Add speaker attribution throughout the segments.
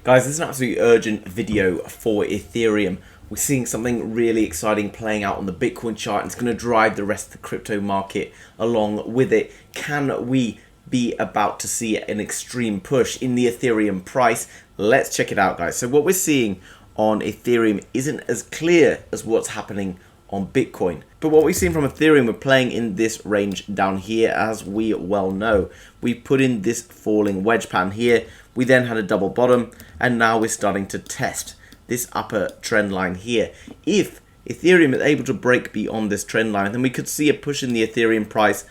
Speaker 1: Guys, this is an absolutely urgent video for Ethereum. We're seeing something really exciting playing out on the Bitcoin chart, and it's going to drive the rest of the crypto market along with it. Can we be about to see an extreme push in the Ethereum price? Let's check it out, guys. So what we're seeing on Ethereum isn't as clear as what's happening on Bitcoin. But what we've seen from Ethereum, we're playing in this range down here, as we well know. We put in this falling wedge pattern here. We then had a double bottom, and now we're starting to test this upper trend line here. If Ethereum is able to break beyond this trend line, then we could see a push in the Ethereum price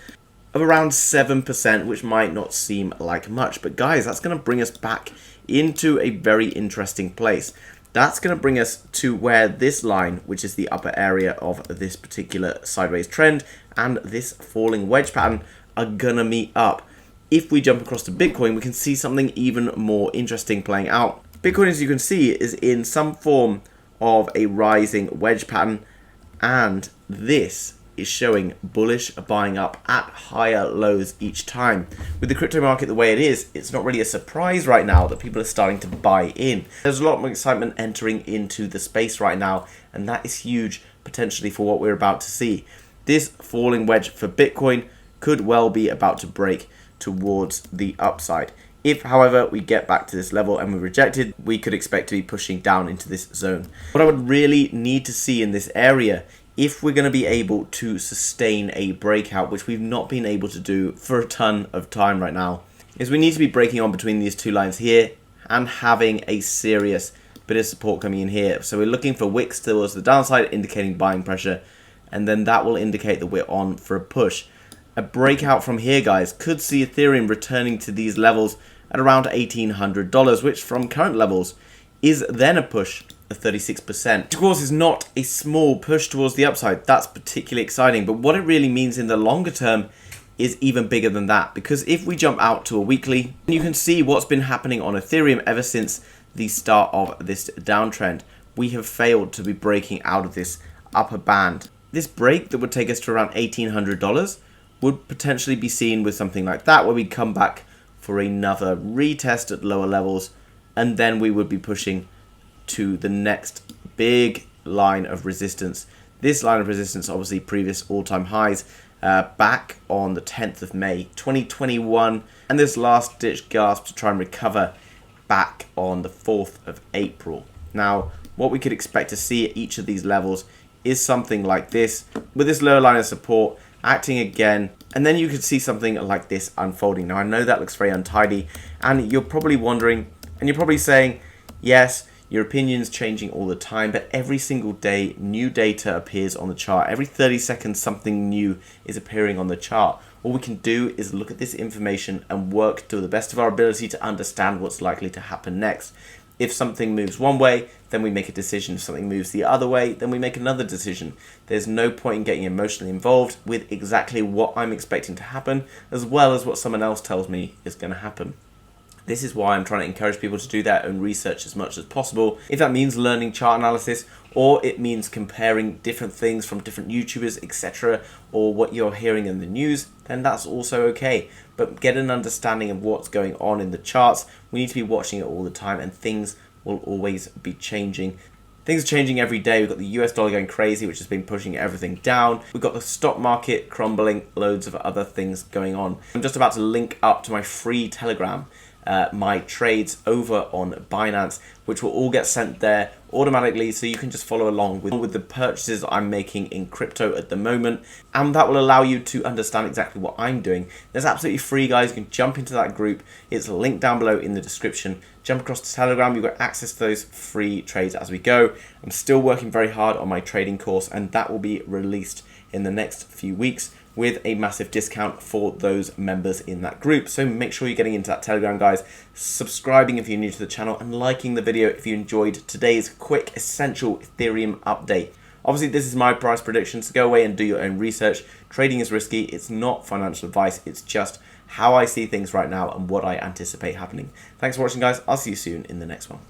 Speaker 1: of around 7%, which might not seem like much. But guys, that's going to bring us back into a very interesting place. That's going to bring us to where this line, which is the upper area of this particular sideways trend, and this falling wedge pattern are going to meet up. If we jump across to Bitcoin, we can see something even more interesting playing out. Bitcoin, as you can see, is in some form of a rising wedge pattern, and this is showing bullish buying up at higher lows each time. With the crypto market the way it is, it's not really a surprise right now that people are starting to buy in. There's a lot more excitement entering into the space right now, and that is huge potentially for what we're about to see. This falling wedge for Bitcoin could well be about to break towards the upside. If, however, we get back to this level and we reject it, we could expect to be pushing down into this zone. What I would really need to see in this area, if we're going to be able to sustain a breakout, which we've not been able to do for a ton of time right now, is we need to be breaking on between these two lines here and having a serious bit of support coming in here. So we're looking for wicks towards the downside, indicating buying pressure, and then that will indicate that we're on for a push. A breakout from here, guys, could see Ethereum returning to these levels at around $1,800, which from current levels is then a push of 36%. Of course, is not a small push towards the upside. That's particularly exciting, but what it really means in the longer term is even bigger than that, because if we jump out to a weekly, you can see what's been happening on Ethereum ever since the start of this downtrend. We have failed to be breaking out of this upper band. This break that would take us to around $1,800 would potentially be seen with something like that, where we'd come back for another retest at lower levels, and then we would be pushing to the next big line of resistance. This line of resistance, obviously previous all-time highs back on the 10th of May 2021, and this last ditch gasp to try and recover back on the 4th of April. Now, what we could expect to see at each of these levels is something like this, with this lower line of support acting again, and then you could see something like this unfolding. Now, I know that looks very untidy, and you're probably wondering, and you're probably saying, yes, your opinion's changing all the time, but every single day new data appears on the chart. Every 30 seconds something new is appearing on the chart. All we can do is look at this information and work to the best of our ability to understand what's likely to happen next. If something moves one way, then we make a decision. If something moves the other way, then we make another decision. There's no point in getting emotionally involved with exactly what I'm expecting to happen, as well as what someone else tells me is going to happen. This is why I'm trying to encourage people to do their own research as much as possible. If that means learning chart analysis, or it means comparing different things from different YouTubers, etc., or what you're hearing in the news, then that's also okay. But get an understanding of what's going on in the charts. We need to be watching it all the time, and things will always be changing. Things are changing every day. We've got the US dollar going crazy, which has been pushing everything down. We've got the stock market crumbling, loads of other things going on. I'm just about to link up to my free Telegram, my trades over on Binance, which will all get sent there automatically, so you can just follow along with the purchases I'm making in crypto at the moment, and that will allow you to understand exactly what I'm doing. That's absolutely free, guys. You can jump into that group. It's linked down below in the description. Jump across to Telegram. You've got access to those free trades as we go. I'm still working very hard on my trading course, and that will be released in the next few weeks with a massive discount for those members in that group. So make sure you're getting into that Telegram, guys, subscribing if you're new to the channel, and liking the video if you enjoyed today's quick essential Ethereum update. Obviously, this is my price prediction, so go away and do your own research. Trading is risky. It's not financial advice. It's just how I see things right now and what I anticipate happening. Thanks for watching, guys. I'll see you soon in the next one.